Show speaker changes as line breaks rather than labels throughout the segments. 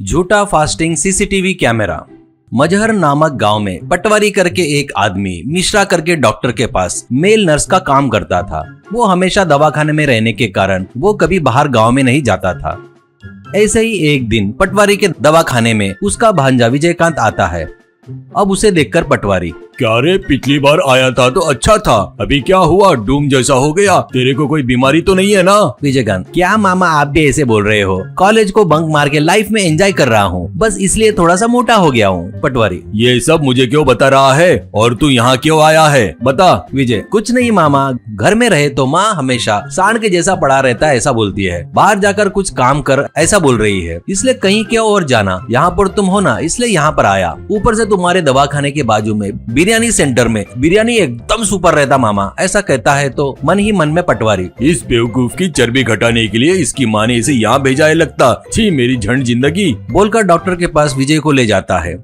झूठा fasting CCTV camera. मजहर नामक गांव में पटवारी करके एक आदमी मिश्रा करके डॉक्टर के पास मेल नर्स का काम करता था। वो हमेशा दवाखाने में रहने के कारण वो कभी बाहर गांव में नहीं जाता था। ऐसे ही एक दिन पटवारी के दवाखाने में उसका भांजा विजयकांत आता है। अब उसे देखकर पटवारी,
क्या रे, पिछली बार आया था तो अच्छा था, अभी क्या हुआ, डूम जैसा हो गया, तेरे को कोई बीमारी तो नहीं है ना?
विजयकांत, क्या मामा आप भी ऐसे बोल रहे हो? कॉलेज को बंक मार के लाइफ में एंजॉय कर रहा हूँ, बस इसलिए थोड़ा सा मोटा हो गया हूँ। पटवारी,
ये सब मुझे क्यों बता रहा है और तू यहाँ क्यों आया है, बता।
विजय, कुछ नहीं मामा, घर में रहे तो माँ हमेशा सांड के जैसा पड़ा रहता है ऐसा बोलती है, बाहर जाकर कुछ काम कर ऐसा बोल रही है, इसलिए कहीं क्यों और जाना, यहाँ पर तुम हो ना इसलिए यहाँ पर आया। ऊपर से तुम्हारे दवाखाने के बाजू में बिरयानी सेंटर में बिरयानी एकदम सुपर रहता मामा, ऐसा कहता है तो मन ही मन में पटवारी,
इस बेवकूफ की चर्बी घटाने के लिए इसकी माँ ने इसे यहाँ भेजा है लगता, छी मेरी झंड जिंदगी,
बोलकर डॉक्टर के पास विजय को ले जाता है।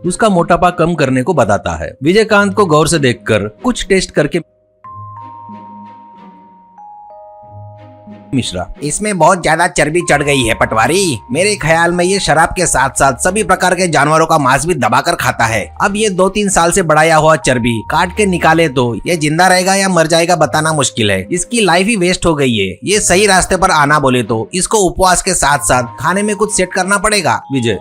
उसका मोटापा कम करने को बताता है। विजयकांत को गौर से देखकर कुछ टेस्ट करके मिश्रा,
इसमें बहुत ज्यादा चर्बी चढ़ गई है पटवारी, मेरे ख्याल में ये शराब के साथ साथ सभी प्रकार के जानवरों का मांस भी दबाकर खाता है। अब ये 2-3 साल से बढ़ाया हुआ चर्बी काट के निकाले तो ये जिंदा रहेगा या मर जाएगा बताना मुश्किल है। इसकी लाइफ ही वेस्ट हो गई है। ये सही रास्ते पर आना बोले तो इसको उपवास के साथ साथ खाने में कुछ सेट करना पड़ेगा।
विजय,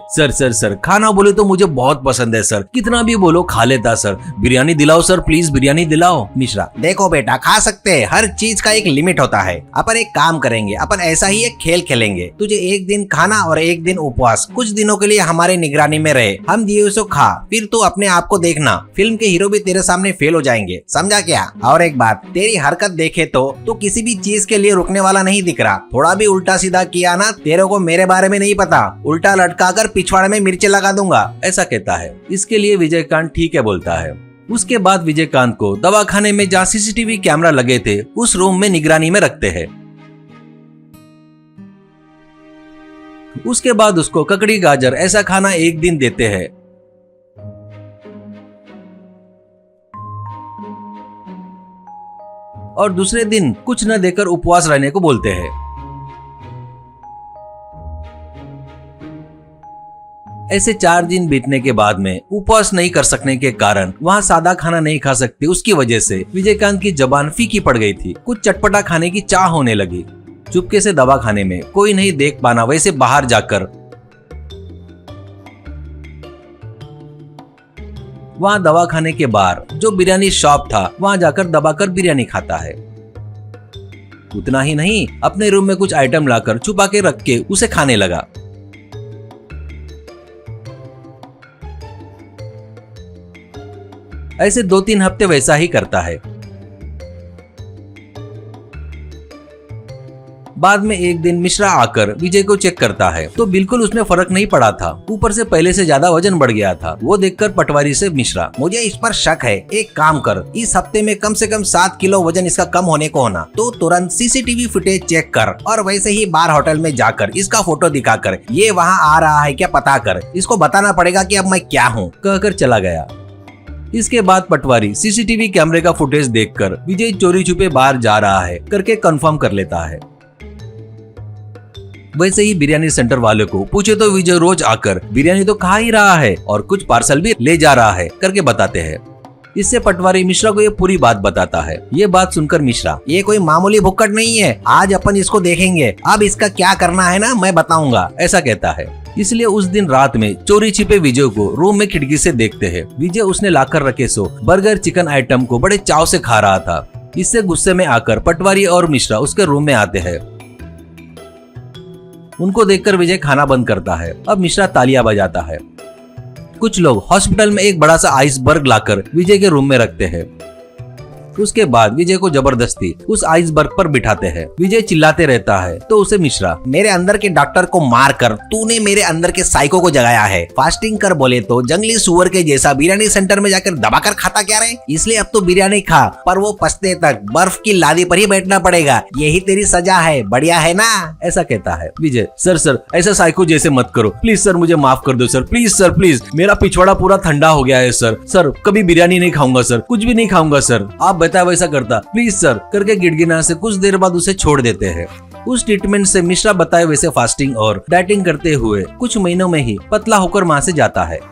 सर खाना बोले तो मुझे बहुत पसंद है सर, कितना भी बोलो खा लेता सर, बिरयानी दिलाओ सर, प्लीज बिरयानी दिलाओ। मिश्रा,
देखो बेटा, खा सकते हैं, हर चीज का एक लिमिट होता है। अपन एक काम करेंगे, अपन ऐसा ही एक खेल खेलेंगे, तुझे एक दिन खाना और एक दिन उपवास, कुछ दिनों के लिए हमारी निगरानी में रहे, हम दिए उसे खा, फिर तू अपने आप को देखना, फिल्म के हीरो भी तेरे सामने फेल हो जाएंगे, समझा क्या? और एक बात, तेरी हरकत देखे तो तू किसी भी चीज के लिए रुकने वाला नहीं दिख रहा, थोड़ा भी उल्टा सीधा किया ना, तेरे को मेरे बारे में नहीं पता, उल्टा लटका कर पिछवाड़े में मिर्चे लगा दूंगा,
ऐसा कहता है। इसके लिए विजयकांत ठीक है बोलता है। उसके बाद विजयकांत को दवाखाने में जहाँ सीसीटीवी कैमरा लगे थे उस रूम में निगरानी में रखते हैं। उसके बाद उसको ककड़ी गाजर ऐसा खाना एक दिन देते हैं। और दूसरे दिन कुछ न देकर उपवास रहने को बोलते हैं। ऐसे 4 दिन बीतने के बाद में उपवास नहीं कर सकने के कारण वहाँ सादा खाना नहीं खा सकती, उसकी वजह से विजयकांत की जबान फीकी पड़ गई थी। कुछ चटपटा खाने की चाह होने लगी। चुपके से दवाखाने में कोई नहीं देख पाना वैसे बाहर जाकर वहां दवाखाने के बाहर जो बिरयानी शॉप था वहां जाकर दबाकर बिरयानी खाता है। उतना ही नहीं, अपने रूम में कुछ आइटम लाकर छुपा के रख के उसे खाने लगा। ऐसे 2-3 हफ्ते वैसा ही करता है। बाद में एक दिन मिश्रा आकर विजय को चेक करता है तो बिल्कुल उसमें फर्क नहीं पड़ा था, ऊपर से पहले से ज्यादा वजन बढ़ गया था। वो देखकर पटवारी से, मिश्रा,
मुझे इस पर शक है, एक काम कर, इस हफ्ते में कम से कम 7 किलो वजन इसका कम होने को होना, तो तुरंत सीसीटीवी फुटेज चेक कर और वैसे ही बार होटल में जाकर इसका फोटो दिखाकर ये वहाँ आ रहा है क्या पता कर, इसको बताना पड़ेगा कि अब मैं क्या हूँ, कहकर चला गया। इसके बाद पटवारी सीसीटीवी कैमरे का फुटेज देखकर विजय चोरी छुपे बाहर जा रहा है करके कंफर्म कर लेता है। वैसे ही बिरयानी सेंटर वाले को पूछे तो विजय रोज आकर बिरयानी तो खा ही रहा है और कुछ पार्सल भी ले जा रहा है करके बताते हैं। इससे पटवारी मिश्रा को ये पूरी बात बताता है। ये बात सुनकर मिश्रा, ये कोई मामूली भुक्कड़ नहीं है, आज अपन इसको देखेंगे, अब इसका क्या करना है ना मैं बताऊंगा,
ऐसा कहता है। इसलिए उस दिन रात में चोरी छिपे विजय को रूम में खिड़की से देखते हैं। विजय उसने लाकर रखे बर्गर चिकन आइटम को बड़े चाव से खा रहा था। इससे गुस्से में आकर पटवारी और मिश्रा उसके रूम में आते हैं। उनको देखकर विजय खाना बंद करता है। अब मिश्रा तालियां बजाता है। कुछ लोग हॉस्पिटल में एक बड़ा सा आइसबर्ग लाकर विजय के रूम में रखते हैं। उसके बाद विजय को जबरदस्ती उस आइसबर्ग पर बिठाते हैं। विजय चिल्लाते रहता है तो उसे मिश्रा,
मेरे अंदर के डॉक्टर को मार कर तूने मेरे अंदर के साइको को जगाया है, फास्टिंग कर बोले तो जंगली सुअर के जैसा बिरयानी सेंटर में जाकर दबाकर खाता क्या रहे, इसलिए अब तो बिरयानी खा पर वो पछते तक बर्फ की लादी पर ही बैठना पड़ेगा, यही तेरी सजा है, बढ़िया है ना,
ऐसा कहता है। विजय, सर ऐसा साइको जैसे मत करो प्लीज सर, मुझे माफ कर दो सर, प्लीज सर प्लीज, मेरा पिछवाड़ा पूरा ठंडा हो गया है सर, कभी बिरयानी नहीं खाऊंगा सर, कुछ भी नहीं खाऊंगा सर, आप बताया वैसा करता प्लीज सर, करके गिड़गिड़ा से कुछ देर बाद उसे छोड़ देते हैं। उस ट्रीटमेंट से मिश्रा बताए वैसे फास्टिंग और डाइटिंग करते हुए कुछ महीनों में ही पतला होकर वहाँ से जाता है।